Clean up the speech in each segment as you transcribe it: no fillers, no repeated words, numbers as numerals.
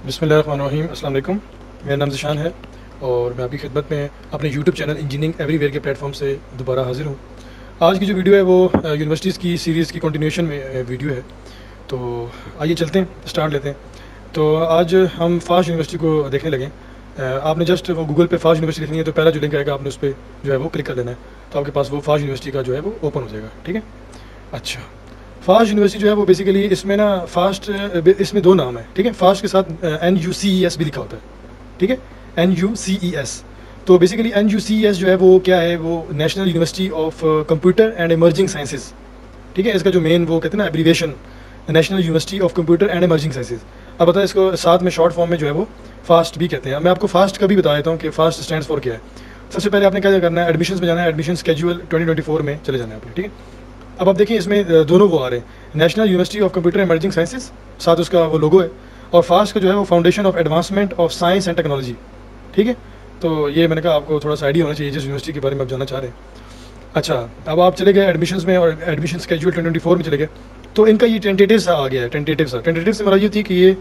बिस्मिल्लाहिर्रहमानिर्रहीम, अस्सलाम वालेकुम। मेरा नाम ज़िशान है और मैं आपकी खिदमत में अपने यूट्यूब चैनल इंजीनियरिंग एवरीवेयर के प्लेटफॉर्म से दोबारा हाज़िर हूँ। आज की जो वीडियो है वो यूनिवर्सिटीज़ की सीरीज़ की कंटिन्यूएशन में वीडियो है। तो आइए चलते हैं, स्टार्ट लेते हैं। तो आज हम फास्ट यूनिवर्सिटी को देखने लगे। आपने जस्ट वो गूगल पे फास्ट यूनिवर्सिटी लिखनी है तो पहला जो लिंक आएगा आपने उस पर जो है वो क्लिक कर लेना है, तो आपके पास वो फास्ट यूनिवर्सिटी का जो है वो ओपन हो जाएगा। ठीक है, अच्छा। फास्ट यूनिवर्सिटी जो है वो बेसिकली इसमें ना फास्ट इसमें दो नाम है। ठीक है, फास्ट के साथ NUCES भी लिखा होता है। ठीक है, NUCES। तो बेसिकली NUCES जो है वो क्या है, वो national university of computer and emerging sciences. ठीक है, इसका जो मेन वो कहते हैं ना abbreviation, national university of computer and emerging sciences. अब बताए इसको साथ में शॉर्ट फॉर्म में जो है वो फास्ट भी कहते हैं। मैं आपको फास्ट का भी बता देता हूँ कि फास्ट स्टैंड्स फॉर क्या है। सबसे पहले आपने क्या करना है, एडमिशन्स में जाना है, एडमिशन स्केड्यूल 2024 में चले जाना है आपने। ठीक है, अब आप देखिए इसमें दोनों वो आ रहे हैं, national university of computer emerging sciences, साथ उसका वो लोगो है, और फास्ट का जो है वो foundation of advancement of science and technology. ठीक है, तो ये मैंने कहा आपको थोड़ा सा आइडिया होना चाहिए जिस यूनिवर्सिटी के बारे में आप जानना चाह रहे हैं। अच्छा, अब आप चले गए एडमिशन्स में और एडमिशन स्केड्यूल 2024 में चले गए, तो इनका ये टेंटेटिव सा आ गया है। टेंटेटिव से मेरा ये थी कि ये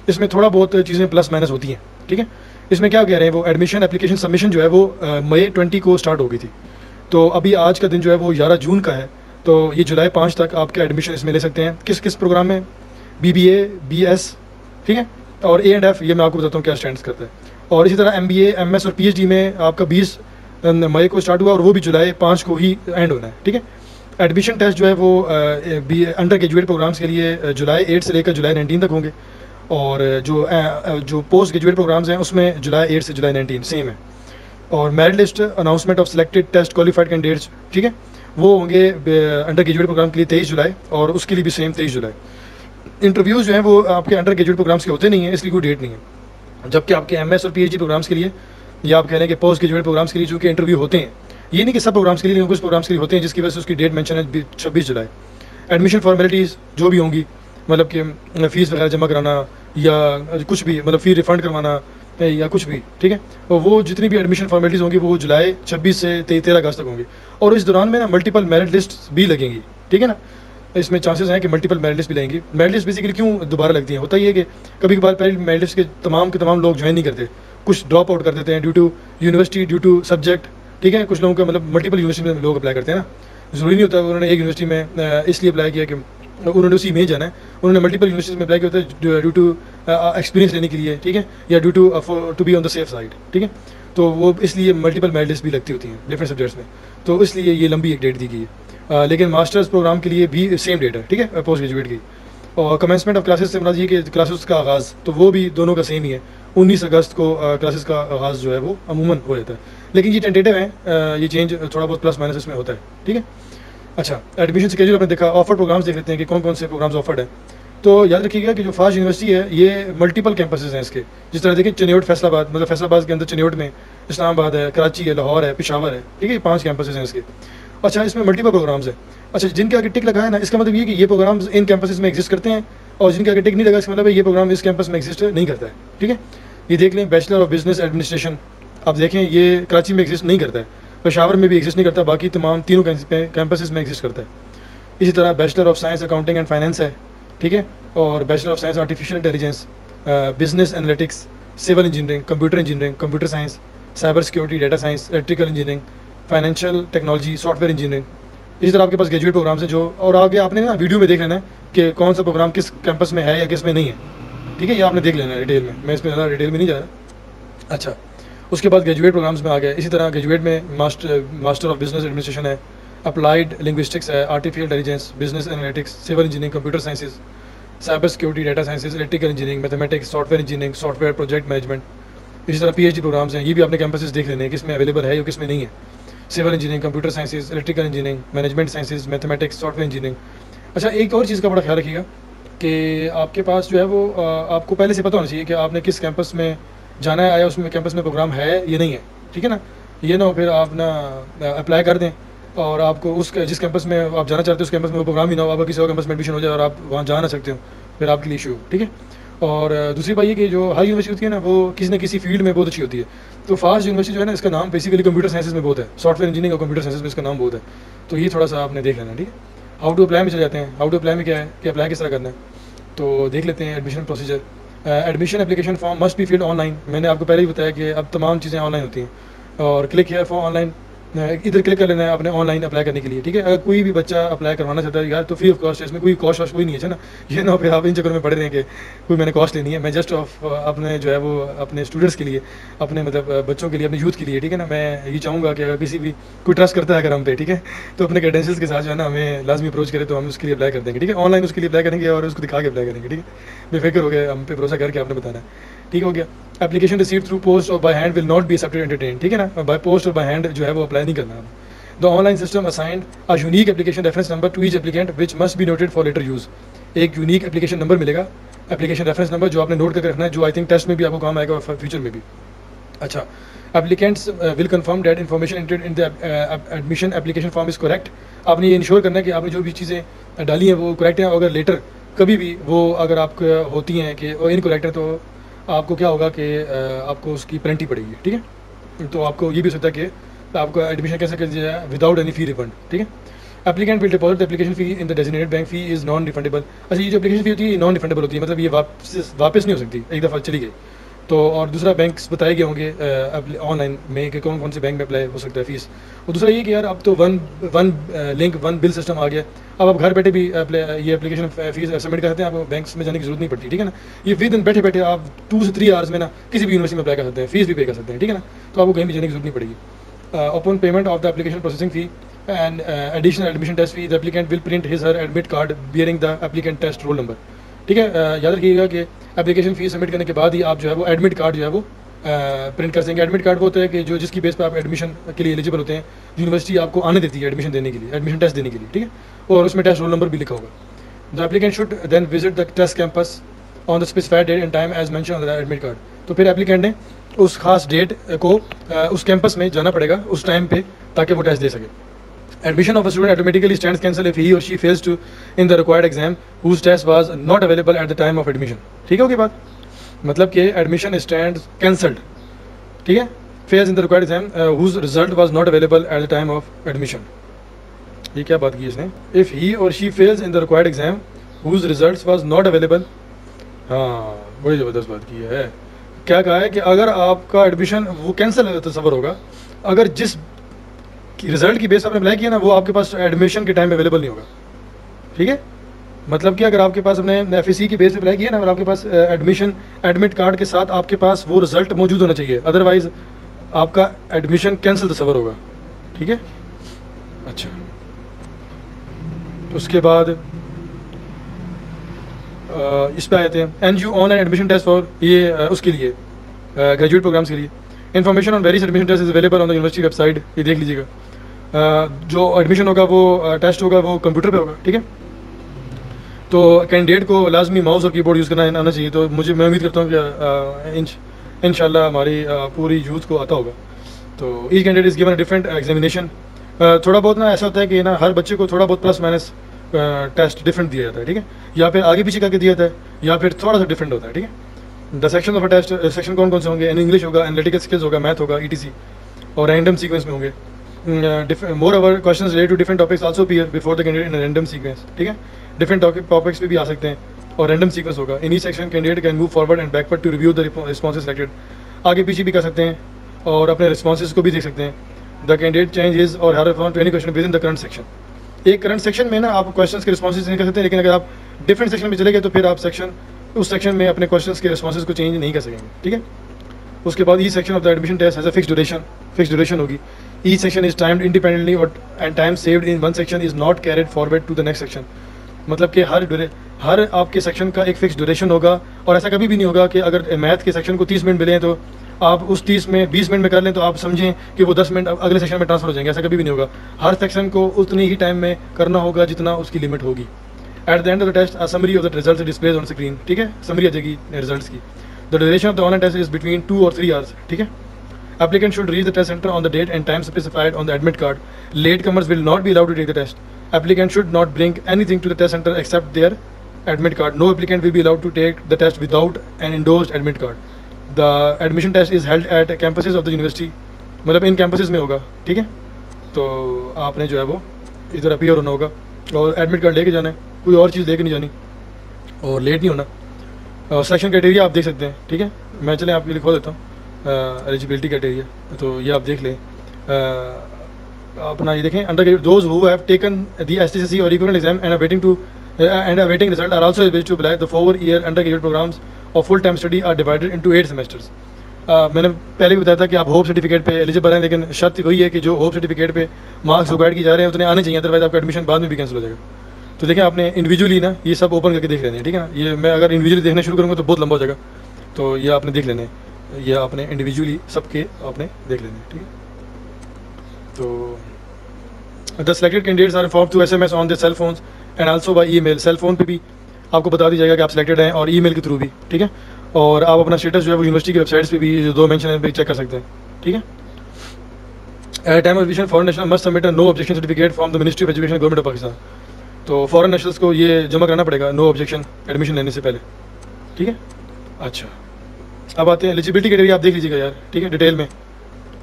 इसमें थोड़ा बहुत चीज़ें प्लस माइनस होती हैं। ठीक है, इसमें क्या कह रहे हैं, वो एडमिशन एप्लीकेशन सबमिशन जो है वो मई 20 को स्टार्ट हो गई थी। तो अभी आज का दिन जो है वो 11 जून का है, तो ये जुलाई 5 तक आपके एडमिशन इसमें ले सकते हैं। किस किस प्रोग्राम में, BBA, BS, ठीक है, और A&F, ये मैं आपको बताता हूँ क्या स्टैंड्स करता है। और इसी तरह MBA, MS और PhD में आपका 20 मई को स्टार्ट हुआ और वो भी जुलाई 5 को ही एंड होना है। ठीक है, एडमिशन टेस्ट जो है वो अंडर ग्रेजुएट प्रोग्राम्स के लिए जुलाई 8 से लेकर जुलाई 19 तक होंगे, और जो पोस्ट ग्रेजुएट प्रोग्राम्स हैं उसमें जुलाई 8 से जुलाई 19 सेम है। और merit list announcement of selected test qualified candidates, ठीक है, वो होंगे अंडर ग्रेजुएट प्रोग्राम के लिए 23 जुलाई, और उसके लिए भी सेम 23 जुलाई। इंटरव्यूज़ जो हैं वो आपके अंडर ग्रेजुएट प्रोग्राम्स के होते नहीं हैं, इसलिए कोई डेट नहीं है। जबकि आपके MS और PhD प्रोग्राम्स के लिए, या आप कह रहे हैं कि पोस्ट ग्रेजुएट प्रोग्राम्स के लिए चूँकि इंटरव्यू होते हैं, ये नहीं कि सब प्रोग्राम्स के लिए, कुछ प्रोग्राम्स के लिए होते हैं जिसकी वजह से उसकी डेट मेंशन है 26 जुलाई। एडमिशन फॉर्मेलिटीज़ जो भी होंगी, मतलब कि फ़ीस वगैरह जमा कराना या कुछ भी, मतलब फ़ी रिफ़ंड करवाना या कुछ भी, ठीक है, और वो जितनी भी एडमिशन फॉर्मेलिटीज़ होंगी वो जुलाई 26 से 13 अगस्त तक होंगी। और इस दौरान में ना मल्टीपल मेरिट लिस्ट भी लगेंगी। ठीक है ना, इसमें चांसेस हैं कि मल्टीपल मेरिट लिस्ट भी लगेंगी। मेरिट लिस्ट बेसिकली क्यों दोबारा लगती हैं, होता ही है कि कभी कभार पहले मेरिट लिस्ट के तमाम लोग ज्वाइन नहीं करते, कुछ ड्रॉप आउट कर देते हैं due to university, due to subject. ठीक है, कुछ लोगों का मतलब मल्टीपल यूनिवर्सिटी में लोग अप्लाई करते हैं ना, ज़रूरी नहीं होता उन्होंने एक यूनिवर्सिटी में इसलिए अप्लाई किया कि उन्होंने उसी में जाना है, उन्होंने मल्टीपल यूनिवर्सिटीज़ में अप्लाई किया होता है ड्यू टू एक्सपीरियंस लेने के लिए। ठीक है, या due to be on the safe side. ठीक है, तो वो इसलिए मल्टीपल मेरिट लिस्ट भी लगती होती हैं डिफरेंट सब्जेक्ट्स में, तो इसलिए ये लंबी एक डेट दी गई है। लेकिन मास्टर्स प्रोग्राम के लिए भी सेम डेट है। ठीक है, पोस्ट ग्रेजुएट की। और कमेंसमेंट ऑफ क्लासेस से मतलब ये कि क्लासेस का आगाज़, तो वो भी दोनों का सेम ही है, 19 अगस्त को क्लासेस का आगाज़ जो है वो अमूमन हो जाता है। लेकिन ये टेंटेटिव है, ये चेंज थोड़ा बहुत प्लस माइनस इसमें होता है। ठीक है, अच्छा, एडमिशन स्केड्यूल आपने देखा, ऑफर प्रोग्राम्स देख लेते हैं कि कौन कौन से प्रोग्राम्स ऑफर्ड हैं। तो याद रखिएगा कि जो फास्ट यूनिवर्सिटी है ये मल्टीपल कैंपसेस हैं इसके। जिस तरह देखिए चनियोट फैसलाबाद, मतलब फैसलाबाद के अंदर चनियोट में इस्लामाबाद है, कराची है, लाहौर है, पेशावर है। ठीक है, 5 कैंपसेस हैं इसके। अच्छा, इसमें मल्टीपल प्रोग्राम्स है। अच्छा, जिनके आगे टिक लगा है ना, इसका मतलब ये कि ये प्रोग्राम्स इन कैंपसेस में एग्जिस्ट करते हैं, और जिनके आगे टिक नहीं लगा इसका मतलब ये प्रोग्राम इस कैंपस में एग्जिस्ट नहीं करता है। ठीक है, ये देख लें, बैचलर ऑफ बिजनेस एडमिनिस्ट्रेशन, आप देखें ये कराची में एग्जिस्ट नहीं करता है, पेशावर में भी एग्जिस्ट नहीं करता, बाकी तमाम तीनों कैंपसेस में एग्जिस्ट करता है। इसी तरह bachelor of science accounting and finance है। ठीक है, और bachelor of science artificial intelligence, business analytics, civil engineering, computer science, cyber security, data science, electrical engineering, financial technology, software engineering. इसी तरह आपके पास ग्रेजुएट प्रोग्राम्स हैं जो, और आगे आपने ना वीडियो में देख लेना है कि कौन सा प्रोग्राम किस कैंपस में है या किस में नहीं है। ठीक है, ये आपने देख लेना है डिटेल में, मैं इसमें ज़्यादा डिटेल में नहीं जा रहा। अच्छा, उसके बाद ग्रेजुएट प्रोग्राम्स में आ गया। इसी तरह ग्रेजुएट में मास्टर ऑफ बिजनेस एडमिनिस्ट्रेशन है, अप्लाइड लिंग्विस्टिक्स है, artificial intelligence, business analytics, civil engineering, computer sciences, cyber security, data sciences, electrical engineering, mathematics, software engineering, software project management. इसी तरह PhD प्रोग्राम्स हैं, ये भी आपने कैंपसेस देख लेने हैं किस में अवेलेबल है या किस में नहीं है। Civil engineering, computer sciences, electrical engineering, management sciences, mathematics, software engineering. अच्छा, एक और चीज़ का बड़ा ख्याल रखिएगा कि आपके पास जो है वो आपको पहले से पता होना चाहिए कि आपने किस कैंपस में जाना है, आया उसमें कैंपस में प्रोग्राम है या नहीं है। ठीक है ना, ये ना हो फिर आप ना अप्लाई कर दें और आपको उस जिस कैंपस में आप जाना चाहते हो उस कैंपस में वो प्रोग्राम ही ना हो, आपका किसी और कैंपस में एडमिशन हो जाए और आप वहाँ जा ना सकते हो, फिर आपके लिए इशू। ठीक है, और दूसरी बात ये कि जो हर यूनिवर्सिटी होती है ना वो किसी न किसी फील्ड में बहुत अच्छी होती है। तो फास्ट यूनिवर्सिटी जो है ना, इसका नाम बेसिकली कंप्यूटर साइंसेज में बहुत है, सॉफ्टवेयर इंजीनियरिंग और कंप्यूटर साइंसेज में इसका नाम बहुत है। तो ये थोड़ा सा आपने देख लेना। ठीक है, हाउ टू अप्लाई में चले जाते हैं। हाउ टू अप्लाई में क्या है कि अप्लाई किस तरह करना है, तो देख लेते हैं। Admission procedure, admission application form must be filled online. मैंने आपको पहले ही बताया कि अब तमाम चीज़ें ऑनलाइन होती हैं। और क्लिक हेयर फॉर ऑनलाइन, इधर क्लिक कर लेना है अपने ऑनलाइन अप्लाई करने के लिए, ठीक है। अगर कोई भी बच्चा अप्लाई करवाना चाहता है यार तो फ्री ऑफ कॉस्ट है, इसमें कोई कॉस्ट वॉस्ट कोई नहीं है ना। ये ना फिर आप इन चक्कर में पड़े रहें कि कोई मैंने कॉस्ट लेनी है। मैं जस्ट अपने जो है वो अपने स्टूडेंट्स के लिए, अपने मतलब बच्चों के लिए, अपने यूथ के लिए, ठीक है ना। मैं ये चाहूँगा कि अगर किसी भी कोई ट्रस्ट करता है अगर हम पे, ठीक है, तो अपने क्रेडेंशियल्स के साथ जो है ना हमें लाजमी अप्रोच करे तो हम उसके लिए अप्लाई कर देंगे, ठीक है। ऑनलाइन उसके लिए अप्लाई करेंगे और उसको दिखा के अप्लाई करेंगे, ठीक है। बेफिक्र हो गया, हम पे भरोसा करके आपने बताना है, ठीक हो गया। एप्लीकेशन रिसीव थ्रू पोस्ट और by hand will not be accepted entertain, ठीक है ना। बाय पोस्ट और बाय हैंड जो है वो अप्लाई नहीं करना। The online system assigned a unique application reference number to each applicant which must be noted for later use. एक यूनिक एप्लीकेशन नंबर मिलेगा, एप्लीकेशन रेफरेंस नंबर, जो आपने नोट करके रखना है, जो आई थिंक टेस्ट में भी आपको काम आएगा और फ्यूचर में भी। अच्छा, applicants will confirm that information entered in the admission application form is correct. आपने ये इंश्योर करना है कि आपने जो भी चीज़ें डाली हैं वो करेक्ट हैं। अगर लेटर कभी भी वो अगर आपको होती हैं कि वो इनकरेक्ट है तो आपको क्या होगा कि आपको उसकी पेनल्टी पड़ेगी, ठीक है। तो आपको ये भी हो सकता है कि आपको एडमिशन कैसे कर दिया जाए विदाउट एनी फी रिफंड, ठीक है। Applicant will deposit the application fee in the designated bank, fee is non refundable. अच्छा, ये जो एप्लीकेशन फी होती है ये नॉन रिफंडेबल होती है, मतलब ये वापस नहीं हो सकती, एक दफ़ा चली गई तो। और दूसरा बैंक्स बताए गए होंगे ऑनलाइन में कि कौन कौन से बैंक में अप्लाई हो सकता है फीस। और दूसरा ये कि यार अब तो one link one bill system आ गया। अब आप घर बैठे भी ये एप्लीकेशन फीस सबमिट करते हैं, आपको बैंक्स में जाने की जरूरत नहीं पड़ती, ठीक है ना। ये विद इन बैठे बैठे आप 2 से 3 आवर्स में ना किसी भी यूनिवर्सिटी में अप्लाई कर सकते हैं, फीस भी पे कर सकते हैं, ठीक है ना। तो आपको कहीं भी जाने की जरूरत नहीं पड़ेगी। Upon payment of the application processing fee and additional admission test fee, the applicant will print his or her admit card bearing the applicant test roll number, ठीक है। याद रखिएगा कि एप्लीकेशन फीस सबमिट करने के बाद ही आप जो है वो एडमिट कार्ड जो है वो प्रिंट कर सकेंगे। एडमिट कार्ड वो होता है कि जो जिसकी बेस पर आप एडमिशन के लिए एलिजिबल होते हैं, यूनिवर्सिटी आपको आने देती है एडमिशन देने के लिए, एडमिशन टेस्ट देने के लिए, ठीक है। और उसमें टेस्ट रोल नंबर भी लिखा होगा। The applicant should then visit the test campus on the specified date and time as mentioned on the admit card. तो फिर एप्लीकेंट ने उस खास डेट को उस कैंपस में जाना पड़ेगा उस टाइम पे ताकि वो टेस्ट दे सके। Admission of a student automatically stands cancel if he or she fails to in the required exam whose test was not available at the time of admission, ठीक है। होगी बात, मतलब कि एडमिशन स्टैंड्स कैंसल्ड, ठीक है, fails in the required exam whose result was not available at the time of admission. ये क्या बात की इसने, if he or she fails in the required exam whose result was not available. हाँ, बड़ी ज़बरदस्त बात की है। क्या कहा है कि अगर आपका एडमिशन वो कैंसिल तस्वर होगा अगर जिस रिजल्ट की बेस आपने अप्लाई किया ना वो आपके पास एडमिशन के टाइम में अवेलेबल नहीं होगा, ठीक है। मतलब कि अगर आपके पास अपने एफएससी की बेस पे अप्लाई किया ना, अगर आपके पास एडमिशन एडमिट कार्ड के साथ आपके पास वो रिजल्ट मौजूद होना चाहिए, अदरवाइज आपका एडमिशन कैंसिल तस्वर होगा, ठीक है। अच्छा, तो उसके बाद इस पर आते हैं NGO online admission test for, ये उसके लिए ग्रेजुएट प्रोग्राम्स के लिए। Information on various admission test is available on the university website, ये देख लीजिएगा। जो एडमिशन होगा वो टेस्ट होगा वो कंप्यूटर पे होगा, ठीक है। तो कैंडिडेट को लाजमी माउस और कीबोर्ड यूज़ करना आना चाहिए। तो मैं उम्मीद करता हूँ कि इंशाल्लाह हमारी पूरी यूथ को आता होगा। तो each candidate is given different examination. थोड़ा बहुत ना ऐसा होता है कि ना हर बच्चे को थोड़ा बहुत प्लस माइनस टेस्ट डिफरेंट दिया जाता है, ठीक है, या फिर आगे पीछे करके दिया जाता है या फिर थोड़ा सा डिफरेंट होता है, ठीक है। The section of a test, section कौन कौन से होंगे, इन इंग्लिश होगा, एनालिटिकल स्किल्स होगा, मैथ होगा, ETC, और रैंडम सीक्वेंस में होंगे। Moreover question related to different topics also appear before the candidate in random sequence, ठीक है। डिफरेंट टॉपिक्स पे भी आ सकते हैं और रैंडम सीक्वेंस होगा। In each section candidate can move forward and backward to review the responses selected, आगे पीछे भी कर सकते हैं और अपने रिस्पॉन्सेज को भी देख सकते हैं। द कैंडिडेट चेंजेस और her for 20 question with in the current section. एक करंट सेक्शन में ना आप क्वेश्चंस के रिस्पॉन्सेज नहीं कर सकते, लेकिन अगर आप डिफरेंट सेक्शन में चले गए तो फिर आप उस सेक्शन में अपने क्वेश्चंस के रिस्पॉन्सेज को चेंज नहीं कर सकेंगे, ठीक है। उसके बाद each section of the admission test has a fix duration होगी। Each section is timed independently और and time saved in one section is not carried forward to the next section. मतलब कि हर आपके सेक्शन का एक फिक्स ड्यूरेशन होगा और ऐसा कभी भी नहीं होगा कि अगर मैथ के सेक्शन को 30 मिनट मिले हैं तो आप उस 30 में 20 मिनट में कर लें तो आप समझें कि वो 10 मिनट अगले सेक्शन में ट्रांसफर हो जाएंगे, ऐसा कभी भी नहीं होगा। हर सेक्शन को उतनी ही टाइम में करना होगा जितना उसकी लिमिट होगी। At the end of the test a summary of the results displays on screen, ठीक है, समरी आ जाएगी रिजल्ट्स की। The duration of the online test is between 2 और 3 आवर्स, ठीक है। Applicant should reach the test center on the date and time specified on the admit card. Late comers will not be allowed to take the test. Applicant should not bring anything to the test center except their admit card. No applicant will be allowed to take the test without an endorsed admit card. The admission test is held at campuses of the university, मतलब इन campuses में होगा, ठीक है। तो आपने जो है वो इधर अपीयर होना होगा और एडमिट कार्ड लेके जाना है, कोई और चीज़ लेके नहीं जानी और लेट नहीं होना। सिलेक्शन क्राइटेरिया आप देख सकते हैं, ठीक है। मैं चलें आपके लिए खोल देता हूँ एलिजिबिलिटी क्राइटेरिया, तो ये आप देख लें। अपना ये देखें, under those who have taken the STCC or equivalent exam and awaiting result are also eligible to apply the 4-year undergraduate programs or full time study are divided into 8 semesters. मैंने पहले भी बताया था कि आप hope certificate पे eligible हैं, लेकिन शर्त वही है कि जो होप सर्टिफिकेट पे मार्क्स प्रोवाइड किए जा रहे हैं उतने आने चाहिए, अदरवाइज आपका एडमिशन बाद में भी कैंसिल हो जाएगा। तो देखें आपने इंडिविजुअली ना ये सब ओपन करके देख लेने हैं, ठीक है ना। ये मैं अगर इंडिविजुअली देखना शुरू करूँगा तो बहुत लंबा हो जाएगा, तो ये आपने देख लेने हैं, ये आपने इंडिविजुअली सबके आपने देख लेने हैं, ठीक है। तो the selected candidates are informed through SMS on the cell phones and also by email. Cell phone पे भी आपको बता दी जाएगा कि आप सिलेक्टेड हैं, और ईमेल के थ्रू भी, ठीक है। और आप अपना स्टेटस जो है वो यूनिवर्सिटी की वेबसाइट्स पे भी जो 2 मेंशन है पे चेक कर सकते हैं, ठीक है। At time of admission foreign national must submit no objection certificate from the ministry of education government of Pakistan. तो फॉरेन नेशनल्स को ये जमा करना पड़ेगा नो ऑब्जेक्शन एडमिशन लेने से पहले, ठीक है। अच्छा, अब आते हैं एलिजिबिलिटी क्राइटेरिया, आप देख लीजिएगा यार, ठीक है, डिटेल में।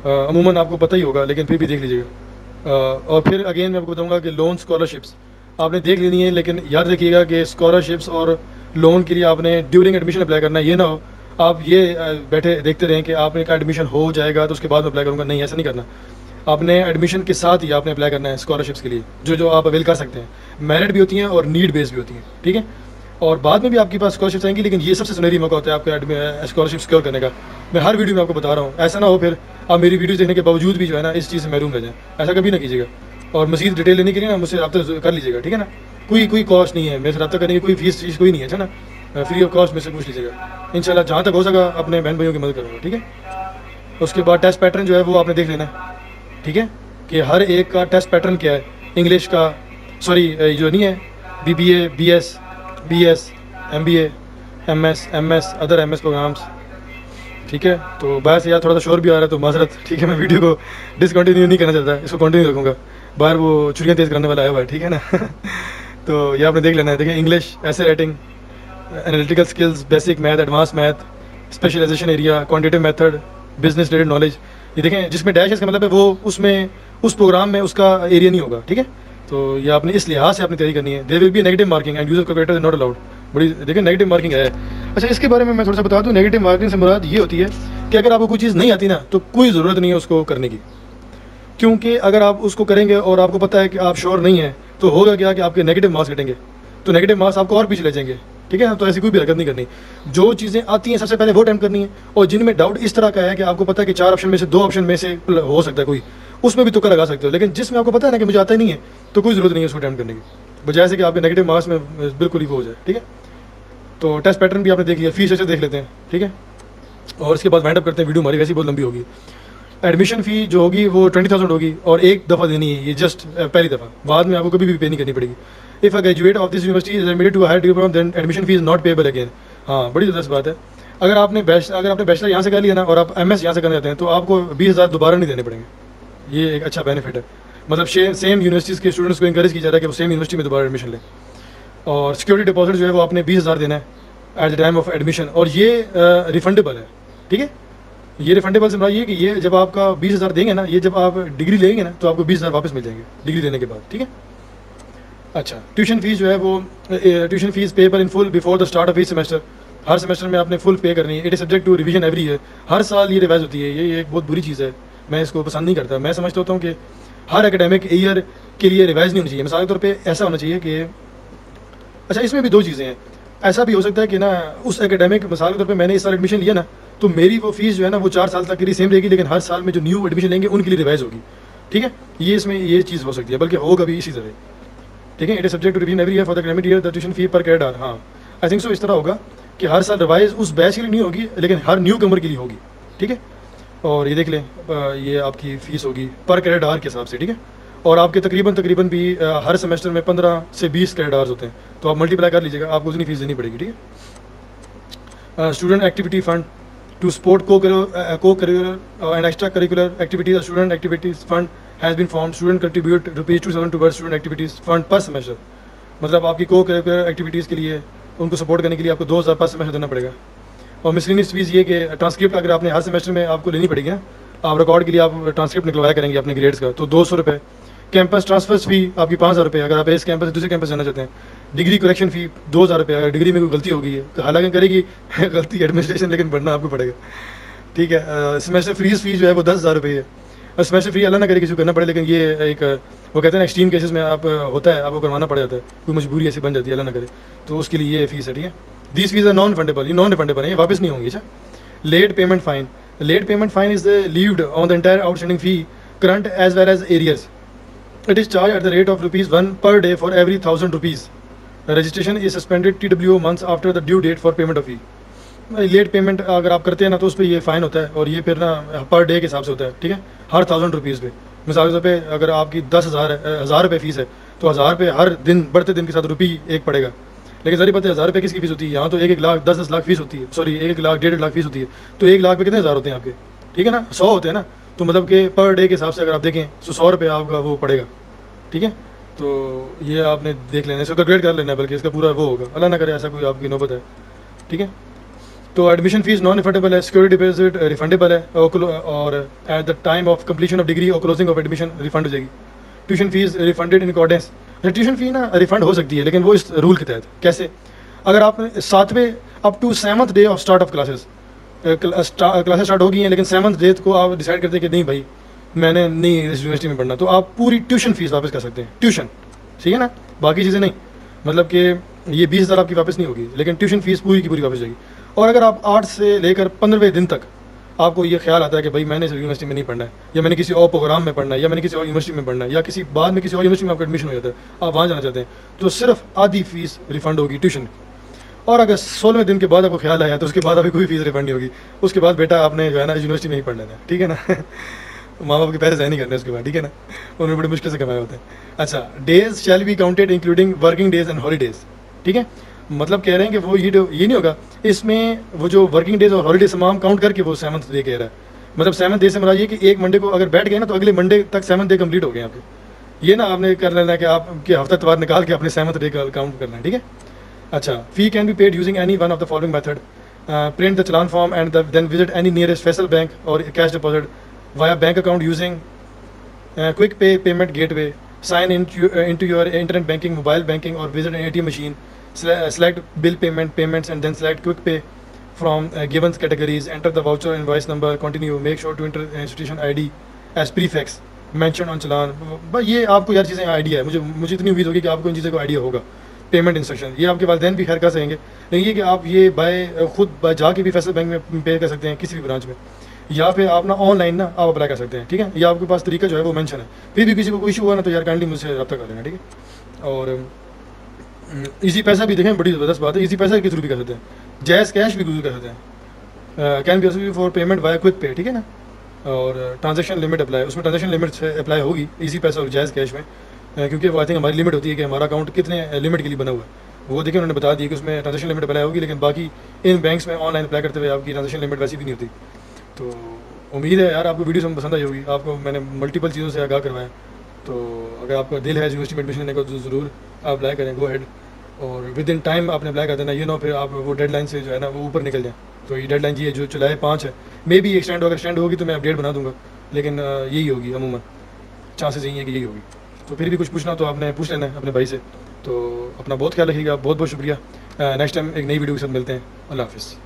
अमूमन आपको पता ही होगा, लेकिन फिर भी देख लीजिएगा। और फिर अगेन मैं आपको बताऊंगा कि लोन स्कॉलरशिप्स आपने देख लेनी है, लेकिन याद रखिएगा कि स्कॉलरशिप्स और लोन के लिए आपने ड्यूरिंग एडमिशन अप्लाई करना है। ये ना हो आप ये बैठे देखते रहें कि आपने का एडमिशन हो जाएगा तो उसके बाद में अप्लाई करूँगा, नहीं, ऐसा नहीं करना। आपने एडमिशन के साथ ही आपने अप्लाई करना है स्कॉलरशिप्स के लिए, जो आप अवेल कर सकते हैं। मेरिट भी होती हैं और नीड बेस्ड भी होती हैं, ठीक है। और बाद में भी आपके पास स्कॉलरशिप्स आएंगी, लेकिन ये सबसे सुनहरी मौका होता है आपका स्कॉलरशिप सिक्योर करने का। मैं हर वीडियो में आपको बता रहा हूँ, ऐसा ना हो फिर आप मेरी वीडियो देखने के बावजूद भी जो है ना इस चीज़ से महरूम रह जाएँ, ऐसा कभी ना कीजिएगा। और मज़ीद डिटेल लेने के लिए ना मुझसे रब्ता कर लीजिएगा, ठीक है ना। कोई कॉस्ट नहीं है, मेरे से रब्ता करने की कोई फीस कोई नहीं है, ना। फ्री ऑफ कॉस्ट में से पूछ लीजिएगा, इंशाल्लाह जहाँ तक हो सका अपने बहन भाइयों की मदद करूँगा, ठीक है। उसके बाद टेस्ट पैटर्न जो है वो आपने देख लेना है, ठीक है, कि हर एक का टेस्ट पैटर्न क्या है। इंग्लिश का, सॉरी जो नहीं है, BBA, BS, MBA, MS, other MS programs, ठीक है। तो बस यार थोड़ा सा शोर भी आ रहा है तो माजरत, ठीक है। मैं वीडियो को डिसकंटिन्यू नहीं करना चाहता, इसको कंटिन्यू रखूँगा, बाहर वो छुट्टियाँ तेज़ करने वाला आया हुआ है, ठीक है ना। तो ये आपने देख लेना है, देखिए इंग्लिश, ऐसे writing, analytical skills, basic math, advance math, specialization area, quantitative method, business related knowledge. ये देखें जिसमें डैश है इसका मतलब है वो उसमें उस प्रोग्राम में उसका एरिया नहीं होगा, ठीक है। तो ये आपने इस लिहाज से अपनी तैयारी करनी है। There will be negative marking and user calculator is not allowed. बड़ी देखिए नेगेटिव मार्किंग है। अच्छा, इसके बारे में मैं थोड़ा सा बता दूं, नेगेटिव मार्किंग से मुराद ये होती है कि अगर आपको कोई चीज़ नहीं आती ना तो कोई ज़रूरत नहीं है उसको करने की, क्योंकि अगर आप उसको करेंगे और आपको पता है कि आप श्योर नहीं है तो होगा क्या कि आपके नेगेटिव मार्क्स घटेंगे, तो नेगेटिव मार्क्स आपको और पीछे ले जाएंगे, ठीक है। तो ऐसी कोई भी हरकत नहीं करनी। जो चीज़ें आती हैं सबसे पहले वो अटेम्प्ट करनी है, और जिनमें डाउट इस तरह का है कि आपको पता है कि 4 ऑप्शन में से 2 ऑप्शन में से हो सकता है कोई, उसमें भी तुक्का लगा सकते हो। लेकिन जिसमें आपको पता है ना कि मुझे आता ही नहीं है तो कोई ज़रूरत नहीं है उसको अटेम्प्ट करने की, बजाय से कि आपके नेगेटिव मार्क्स में बिल्कुल ही वो हो जाए, ठीक है। तो टेस्ट पैटर्न भी आपने देख लिया, फीस ऐसे देख लेते हैं, ठीक है। और इसके बाद वाइंड अप करते हैं, वीडियो हमारी वैसे बहुत लंबी होगी। एडमिशन फ़ी जो होगी वो 20,000 होगी, और एक दफ़ा देनी है, ये जस्ट पहली दफ़ा, बाद में आपको कभी भी पे नहीं करनी पड़ेगी। If a graduate of this university is admitted to higher degree program then admission fee is not payable again. हाँ, बड़ी ज़बरदस्त बात है। अगर आपने बैचलर यहाँ से कर लिया ना और आप MS यहाँ से करना चाहते हैं तो आपको 20,000 दोबारा नहीं देने पड़ेंगे। ये एक अच्छा बेनिफिट है, मतलब सेम यूनिवर्सिटीज़ के स्टूडेंट्स को इंकरेज किया जा रहा है कि वो सेम यूनिवर्सिटी में दोबारा एडमिशन लें। और सिक्योरिटी डिपॉजिट जो है वो आपने 20,000 देना है eight the time of admission, और ये रिफंडेबल है, ठीक है। ये रिफंडेबल से मतलब ये कि ये जब आपका 20,000 देंगे ना, ये जब आप डिग्री लेंगे ना तो आपको 20,000 वापस मिल जाएंगे डिग्री लेने के बाद, ठीक है। अच्छा, ट्यूशन फीस जो है वो tuition fees paper in full before the start of each semester. हर सेमेस्टर में आपने फुल पे करनी है। It is subject to revision every year. हर साल ये रिवाइज होती है। ये एक बहुत बुरी चीज़ है, मैं इसको पसंद नहीं करता। मैं समझता होता हूँ कि हर एकेडमिक ईयर के लिए रिवाइज नहीं होनी चाहिए। मिसाल के तौर पे ऐसा होना चाहिए कि अच्छा, इसमें भी 2 चीज़ें हैं। ऐसा भी हो सकता है कि ना उस एकेडमिक, मिसाल के तौर पे मैंने इस साल एडमिशन लिया ना तो मेरी वो फीस जो है ना वो 4 साल तक के लिए सेम रहेगी, लेकिन हर साल में जो न्यू एडमिशन लेंगे उनके लिए रिवाइज होगी, ठीक है। ये इसमें ये चीज़ हो सकती है, बल्कि होगा भी इसी तरह, ठीक है। It is subject to revision every year for the academic year the tuition fee per credit our. हाँ, आई थिंक सो इस तरह होगा कि हर साल रिवाइज उस बैच के लिए नहीं होगी, लेकिन हर न्यू कमर के लिए होगी, ठीक है। और ये देख लें, ये आपकी फ़ीस होगी पर क्रेडिट आवर के हिसाब से, ठीक है। और आपके तकरीबन भी हर सेमेस्टर में 15 से 20 क्रेडिट आवर्स होते हैं, तो आप मल्टीप्लाई कर लीजिएगा, आपको उतनी फीस देनी पड़ेगी, ठीक है। Student activity fund to support co-curricular and extra curricular activities, a student activities fund has been formed. Student contribute ₹2,000 towards student activities fund per semester। मतलब आपकी co-curricular एक्टिविटीज़ के लिए उनको सपोर्ट करने के लिए आपको 2,000 पर सेमेस्टर देना पड़ेगा। और मिसलिनियस फीस ये कि ट्रांसक्रिप्ट अगर आपने हर सेमेस्टर में आपको लेनी पड़ेगी ना, आप रिकॉर्ड के लिए आप ट्रांसक्रिप्ट निकलवाया करेंगे अपने ग्रेड्स का, तो 200 रुपये। कैंपस ट्रांसफर्स फी आपकी ₹5,000, अगर आप इस कैंपस से दूसरे कैंपस जाना चाहते हैं। डिग्री करेक्शन फ़ी 2000 रुपये, अगर डिग्री में कोई गलती हो गई है, हालांकि करेगी गलती एडमिनिस्ट्रेशन, लेकिन भरना आपको पड़ेगा, ठीक है। सेमेस्टर फीस जो है वो 10,000 रुपये है, और सेमेस्टर फ्री अल्लाह ना करे किसी को करना पड़े, लेकिन ये एक वो कहते हैं ना एक्सट्रीम केसेस में आप होता है, आपको करवाना पड़ जाता है, कोई मजबूरी ऐसी बन जाती है, अल्लाह ना करे, तो उसके लिए ये फ़ीस है, ठीक है। This fees are non fundable, ये नॉन रिफंडेबल है, ये वापस नहीं होंगी। अच्छा, late payment fine, late payment fine is levied on the entire outstanding fee current as well as arrears, it is charge at the rate of ₹1 per day for every 1000 rupees, registration is suspended TWO months after the due date for payment of fee. Late payment अगर आप करते हैं ना तो उस पर ये fine होता है, और ये फिर ना पर डे के हिसाब से होता है, ठीक है, हर 1000 रुपीज़ पे। मिसाल के तौर पे अगर आपकी 10,000 रुपये फ़ीस है, तो 1000 रुपये हर दिन बढ़ते दिन के साथ रुपये एक पड़ेगा, लेकिन सारी पता है 1000 रुपये किसकी फ़ीस होती है, यहाँ तो 1-1 लाख 10-10 लाख फ़ीस होती है, सॉरी 1-1 लाख 1.5 लाख फ़ीस होती है, तो 1 लाख पे कितने हज़ार होते हैं आपके, ठीक है ना, 100 होते हैं ना, तो मतलब कि पर डे के हिसाब से अगर आप देखें तो 100 रुपये आपका वो पड़ेगा, ठीक है। तो ये आपने देख लेना, इसको कैलकुलेट कर लेना है, बल्कि इसका पूरा वो होगा, अल्लाह ना करे ऐसा कोई आपकी नौबत है, ठीक है। तो एडमिशन फीस नॉन रिफंडेबल है, सिक्योरिटी डिपॉजिट रिफंडेबल है, और eight the time of completion of degree और क्लोजिंग ऑफ एडमिशन रिफंड हो जाएगी। Tuition fees refunded in accordance, tuition fee ना रिफंड हो सकती है, लेकिन वो इस रूल के तहत कैसे, अगर आपने 7वें up to 7th day of start of classes start हो गई हैं, लेकिन 7th डे को आप डिसाइड करते हैं कि नहीं भाई मैंने नहीं इस यूनिवर्सिटी में पढ़ना, तो आप पूरी ट्यूशन फीस वापस कर सकते हैं, ट्यूशन, ठीक है ना, बाकी चीज़ें नहीं, मतलब कि ये 20,000 आपकी वापस नहीं होगी, लेकिन ट्यूशन फीस पूरी की पूरी वापस जाएगी। और अगर आप 8 से लेकर 15वें दिन तक आपको ये ख्याल आता है कि भाई मैंने इस यूनिवर्सिटी में नहीं पढ़ना है, या मैंने किसी और प्रोग्राम में पढ़ना है, या मैंने किसी और यूनिवर्सिटी में पढ़ना है, या किसी बाद में किसी और यूनिवर्सिटी में आपका एडमिशन हो जाता है, आप वहाँ जाना चाहते हैं, तो सिर्फ आधी फीस रिफंड होगी ट्यूशन। और अगर 16वें दिन के बाद आपको ख्याल आया तो उसके बाद अभी कोई फीस रिफंड नहीं होगी, उसके बाद बेटा आपने जो है ना यूनिवर्सिटी में ही पढ़ना है, ठीक है ना माँ बाप के पैसे ज़ाया नहीं करने उसके बाद, ठीक है ना, उन्होंने बड़ी मुश्किल से कमाए होते हैं। अच्छा, days shall be counted including working days and holidays, ठीक है, मतलब कह रहे हैं कि वो ये नहीं होगा, इसमें वो जो वर्किंग डेज और हॉलीडेज तमाम काउंट करके वो 7th डे कह रहा है, मतलब 7th डे से मतलब ये कि एक मंडे को अगर बैठ गए ना तो अगले मंडे तक 7th डे कंप्लीट हो गए आपके, ये ना आपने कर लेना है कि आपके हफ्तावार निकाल के अपने 7th डे का काउंट करना है, ठीक है। अच्छा, fee can be paid using any one of the following method, print the challan form and then visit any nearest federal bank or cash deposit via bank account using quick pay payment gateway, sign into your internet banking, mobile banking, or visit an ATM machine. Select bill payments, and then select quick pay from given categories. Enter the voucher invoice number. Continue. Make sure to enter institution ID as prefix mentioned on challan. बस ये आपको यार चीज़ें idea है, मुझे इतनी उम्मीद होगी कि आपको इन चीज़ों का आइडिया होगा। पेमेंट इंस्ट्रक्शन ये आपके वालिदैन भी खैर कर सकेंगे, लेकिन ये कि आप ये खुद जाके भी फेडरल बैंक में पे कर सकते हैं किसी भी ब्रांच में, या फिर आप ना ऑनलाइन ना आप अप्लाई कर सकते हैं, ठीक है। ये आपके पास तरीका जो है वो मेंशन है, फिर भी किसी को कोई इशू हुआ ना तो यार काइंडली मुझसे रब्ता कर लेना, ठीक है। और इजी पैसा भी देखें, बड़ी ज़बरदस्त बात है, इजी पैसा के थ्रू भी कर सकते हैं, जैज़ कैश भी यूज़ कर सकते हैं, can be for payment via quick पे, ठीक है ना। और ट्रांजेक्शन लिमिट अप्लाई, उसमें ट्रांजेक्शन लिमिट अप्लाई होगी इजी पैसा और जैज़ कैश में, क्योंकि वो आई थिंक हमारी लिमिट होती है कि हमारा अकाउंट कितने लिमिट के लिए बना हुआ है, वो देखिए उन्होंने बता दिया कि उसमें ट्रांजेक्शन लिमिट अप्लाई होगी, लेकिन बाकी इन बैंक्स में ऑनलाइन अप्लाई करते हुए आपकी ट्रांजेक्शन लिमिट वैसी भी नहीं होती। तो उम्मीद है यार आपको वीडियो में पसंद आई होगी, आपको मैंने मल्टीपल चीज़ों से आगाह करवाया, तो अगर आपका दिल है यूनिवर्सिटी में एडमिशन लेने का तो ज़रूर आप अप्लाई करें, गो हेड, और विद इन टाइम आपने अप्लाई कर देना, ये ना फिर आप वो डेडलाइन से जो है ना वो ऊपर निकल जाए। तो ये डेडलाइन ये जो जुलाई 5 है, मे बी एक्सटेंड अगर एक्सटेंड होगी तो मैं अपडेट बना दूंगा, लेकिन यही होगी अमूमन, चांसेस यही है कि यही होगी। तो फिर भी कुछ पूछना तो आपने पूछ लेना है अपने भाई से। तो अपना बहुत ख्याल रखिएगा, बहुत बहुत शुक्रिया, नेक्स्ट टाइम एक नई वीडियो के साथ मिलते हैं, अल्लाह हाफ़िज़।